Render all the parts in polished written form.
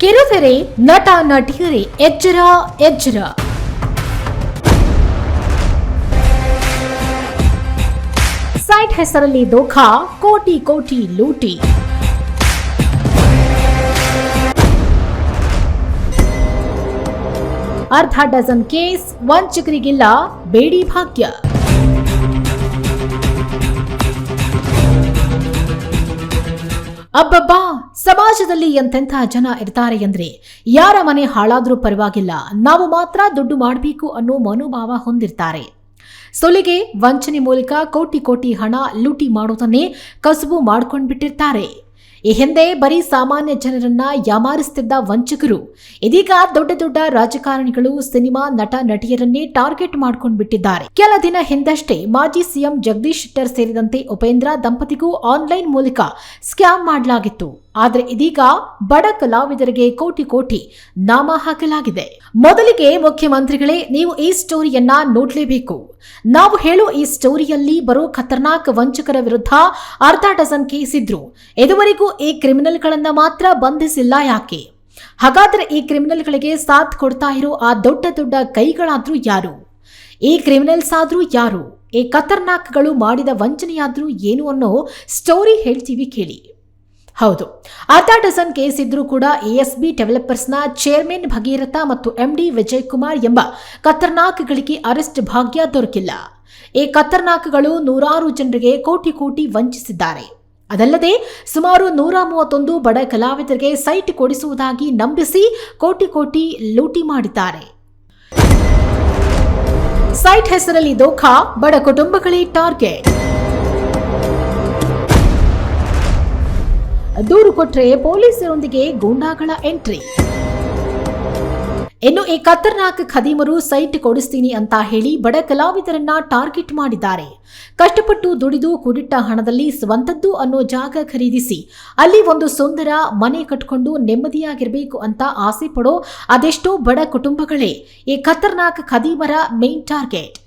ಕಿರುತೆರೆ ನಟ ನಟಿಯರೇ ಎಚ್ಚರ ಎಚ್ಚರ. ಸೈಟ್ ಹೆಸರಲ್ಲಿ ದೋಖಾ, ಕೋಟಿ ಕೋಟಿ ಲೂಟಿ. ಅರ್ಧ ಡಜನ್ ಕೇಸ್, ವಂಚಕರಿಗಿಲ್ಲ ಬೇಡಿ ಭಾಗ್ಯ. ಅಬ್ಬಬ್ಬಾ, ಸಮಾಜದಲ್ಲಿ ಎಂತೆಂಥ ಜನ ಇರ್ತಾರೆ ಅಂದ್ರೆ ಯಾರ ಮನೆ ಹಾಳಾದ್ರೂ ಪರವಾಗಿಲ್ಲ, ನಾವು ಮಾತ್ರ ದುಡ್ಡು ಮಾಡಬೇಕು ಅನ್ನೋ ಮನೋಭಾವ ಹೊಂದಿರ್ತಾರೆ. ಸುಲಿಗೆ, ವಂಚನೆ ಮೂಲಕ ಕೋಟಿ ಕೋಟಿ ಹಣ ಲೂಟಿ ಮಾಡೋದನ್ನೇ ಕಸುಬು ಮಾಡ್ಕೊಂಡ್ಬಿಟ್ಟಿರ್ತಾರೆ. ಈ ಹಿಂದೆ ಬರೀ ಸಾಮಾನ್ಯ ಜನರನ್ನ ಯಾಮಾರಿಸುತ್ತಿದ್ದ ವಂಚಕರು ಇದೀಗ ದೊಡ್ಡ ದೊಡ್ಡ ರಾಜಕಾರಣಿಗಳು, ಸಿನಿಮಾ ನಟ ನಟಿಯರನ್ನೇ ಟಾರ್ಗೆಟ್ ಮಾಡ್ಕೊಂಡು ಬಿಟ್ಟಿದ್ದಾರೆ. ಕೆಲ ದಿನ ಹಿಂದಷ್ಟೇ ಮಾಜಿ ಸಿಎಂ ಜಗದೀಶ್ ಶೆಟ್ಟರ್ ಸೇರಿದಂತೆ ಉಪೇಂದ್ರ ದಂಪತಿಗೂ ಆನ್ಲೈನ್ ಮೂಲಕ ಸ್ಕ್ಯಾಮ್ ಮಾಡಲಾಗಿತ್ತು. ಆದ್ರೆ ಇದೀಗ ಬಡ ಕಲಾವಿದರಿಗೆ ಕೋಟಿ ಕೋಟಿ ನಾಮ ಹಾಕಲಾಗಿದೆ. ಮೊದಲಿಗೆ ಮುಖ್ಯಮಂತ್ರಿಗಳೇ, ನೀವು ಈ ಸ್ಟೋರಿಯನ್ನ ನೋಡ್ಲೇಬೇಕು. ನಾವು ಹೇಳೋ ಈ ಸ್ಟೋರಿಯಲ್ಲಿ ಬರೋ ಖತರ್ನಾಕ್ ವಂಚಕರ ವಿರುದ್ಧ ಅರ್ಧ ಡಜನ್ ಕೇಸ್ ಇದ್ರು ಇದುವರೆಗೂ ಈ ಕ್ರಿಮಿನಲ್ಗಳನ್ನ ಮಾತ್ರ ಬಂಧಿಸಿಲ್ಲ ಯಾಕೆ? ಹಾಗಾದ್ರೆ ಈ ಕ್ರಿಮಿನಲ್ಗಳಿಗೆ ಸಾಥ್ ಕೊಡ್ತಾ ಇರೋ ಆ ದೊಡ್ಡ ದೊಡ್ಡ ಕೈಗಳಾದ್ರೂ ಯಾರು? ಈ ಕ್ರಿಮಿನಲ್ಸ್ ಆದ್ರೂ ಯಾರು? ಈ ಖತರ್ನಾಕ್ಗಳು ಮಾಡಿದ ವಂಚನೆಯಾದ್ರೂ ಏನು ಅನ್ನೋ ಸ್ಟೋರಿ ಹೇಳ್ತೀವಿ ಕೇಳಿ. ಹೌದು, ಅರ್ಧ ಡಜನ್ ಕೇಸ್ ಇದ್ರೂ ಕೂಡ ಎಎಸ್ಬಿ ಡೆವಲಪರ್ಸ್ನ ಚೇರ್ಮನ್ ಭಗೀರಥ ಮತ್ತು ಎಂಡಿ ವಿಜಯ್ ಕುಮಾರ್ ಎಂಬ ಖತರ್ನಾಕ್ಗಳಿಗೆ ಅರೆಸ್ಟ್ ಭಾಗ್ಯ ದೊರಕಿಲ್ಲ. ಈ ಖತರ್ನಾಕ್ಗಳು ನೂರಾರು ಜನರಿಗೆ ಕೋಟಿ ಕೋಟಿ ವಂಚಿಸಿದ್ದಾರೆ. ಅದಲ್ಲದೆ ಸುಮಾರು 131 ಬಡ ಕಲಾವಿದರಿಗೆ ಸೈಟ್ ಕೊಡಿಸುವುದಾಗಿ ನಂಬಿಸಿ ಕೋಟಿ ಕೋಟಿ ಲೂಟಿ ಮಾಡಿದ್ದಾರೆ. ಸೈಟ್ ಹೆಸರಲ್ಲಿ ದೋಖಾ, ಬಡ ಕುಟುಂಬಗಳೇ ಟಾರ್ಗೆಟ್. ದೂರು ಕೊಟ್ರೆ ಪೊಲೀಸರೊಂದಿಗೆ ಗೂಂಡಾಗಳ ಎಂಟ್ರಿ. ಇನ್ನು ಈ ಖತರ್ನಾಕ್ ಖದೀಮರು ಸೈಟ್ ಕೊಡಿಸ್ತೀನಿ ಅಂತ ಹೇಳಿ ಬಡ ಕಲಾವಿದರನ್ನ ಟಾರ್ಗೆಟ್ ಮಾಡಿದ್ದಾರೆ. ಕಷ್ಟಪಟ್ಟು ದುಡಿದು ಕೂಡಿಟ್ಟ ಹಣದಲ್ಲಿ ಸ್ವಂತದ್ದು ಅನ್ನೋ ಜಾಗ ಖರೀದಿಸಿ ಅಲ್ಲಿ ಒಂದು ಸುಂದರ ಮನೆ ಕಟ್ಕೊಂಡು ನೆಮ್ಮದಿಯಾಗಿರ್ಬೇಕು ಅಂತ ಆಸೆ ಪಡೋ ಅದೆಷ್ಟೋ ಬಡ ಕುಟುಂಬಗಳೇ ಈ ಖತರ್ನಾಕ್ ಖದೀಮರ ಮೇನ್ ಟಾರ್ಗೆಟ್.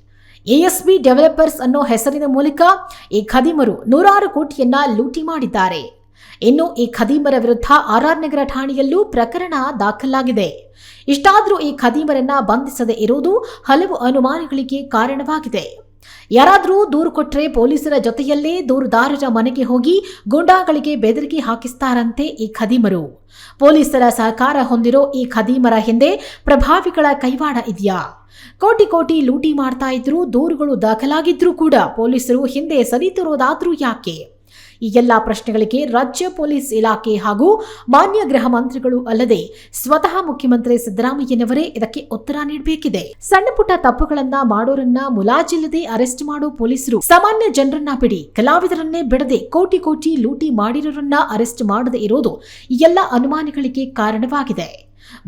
ಎಎಸ್ಬಿ ಡೆವಲಪರ್ಸ್ ಅನ್ನೋ ಹೆಸರಿನ ಮೂಲಕ ಈ ಖದೀಮರು ನೂರಾರು ಕೋಟಿಯನ್ನ ಲೂಟಿ ಮಾಡಿದ್ದಾರೆ. ಇನ್ನು ಈ ಖದೀಮರ ವಿರುದ್ಧ ಆರ್ಆರ್ ನಗರ ಠಾಣೆಯಲ್ಲೂ ಪ್ರಕರಣ ದಾಖಲಾಗಿದೆ. ಇಷ್ಟಾದರೂ ಈ ಖದೀಮರನ್ನ ಬಂಧಿಸದೆ ಇರುವುದು ಹಲವು ಅನುಮಾನಗಳಿಗೆ ಕಾರಣವಾಗಿದೆ. ಯಾರಾದರೂ ದೂರು ಕೊಟ್ಟರೆ ಪೊಲೀಸರ ಜೊತೆಯಲ್ಲೇ ದೂರುದಾರರ ಮನೆಗೆ ಹೋಗಿ ಗೂಂಡಾಗಳಿಗೆ ಬೆದರಿಕೆ ಹಾಕಿಸ್ತಾರಂತೆ ಈ ಖದೀಮರು. ಪೊಲೀಸರ ಸಹಕಾರ ಹೊಂದಿರೋ ಈ ಖದೀಮರ ಹಿಂದೆ ಪ್ರಭಾವಿಗಳ ಕೈವಾಡ ಇದೆಯಾ? ಕೋಟಿ ಕೋಟಿ ಲೂಟಿ ಮಾಡ್ತಾ ಇದ್ರು, ದೂರುಗಳು ದಾಖಲಾಗಿದ್ರೂ ಕೂಡ ಪೊಲೀಸರು ಹಿಂದೆ ಸರಿತಿರೋದಾದ್ರೂ ಯಾಕೆ? ಈ ಎಲ್ಲ ಪ್ರಶ್ನೆಗಳಿಗೆ ರಾಜ್ಯ ಪೊಲೀಸ್ ಇಲಾಖೆ ಹಾಗೂ ಮಾನ್ಯ ಗೃಹ ಮಂತ್ರಿಗಳು ಅಲ್ಲದೆ ಸ್ವತಃ ಮುಖ್ಯಮಂತ್ರಿ ಸಿದ್ದರಾಮಯ್ಯನವರೇ ಇದಕ್ಕೆ ಉತ್ತರ ನೀಡಬೇಕಿದೆ. ಸಣ್ಣ ಪುಟ್ಟ ತಪ್ಪುಗಳನ್ನ ಮಾಡೋರನ್ನ ಮುಲಾಜಿಲ್ಲದೆ ಅರೆಸ್ಟ್ ಮಾಡೋ ಪೊಲೀಸರು ಸಾಮಾನ್ಯ ಜನರನ್ನ ಬಿಡಿ, ಕಲಾವಿದರನ್ನೇ ಬಿಡದೆ ಕೋಟಿ ಕೋಟಿ ಲೂಟಿ ಮಾಡಿರೋರನ್ನ ಅರೆಸ್ಟ್ ಮಾಡದೆ ಇರೋದು ಈ ಎಲ್ಲ ಅನುಮಾನಗಳಿಗೆ ಕಾರಣವಾಗಿದೆ.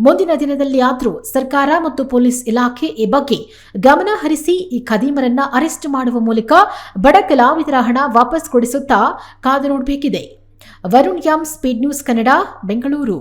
ಮುಂದಿನ ದಿನದಲ್ಲಿ ಆದರೂ ಸರ್ಕಾರ ಮತ್ತು ಪೊಲೀಸ್ ಇಲಾಖೆ ಈ ಬಗ್ಗೆ ಗಮನ ಹರಿಸಿ ಈ ಖದೀಮರನ್ನ ಅರೆಸ್ಟ್ ಮಾಡುವ ಮೂಲಕ ಬಡ ಕಲಾವಿದರ ಹಣ ವಾಪಸ್ ಕೊಡಿಸುತ್ತಾ ಕಾದು ನೋಡಬೇಕಿದೆ. ವರುಣ್ ಯಾಮ್, ಸ್ಪೀಡ್ ನ್ಯೂಸ್ ಕನ್ನಡ, ಬೆಂಗಳೂರು.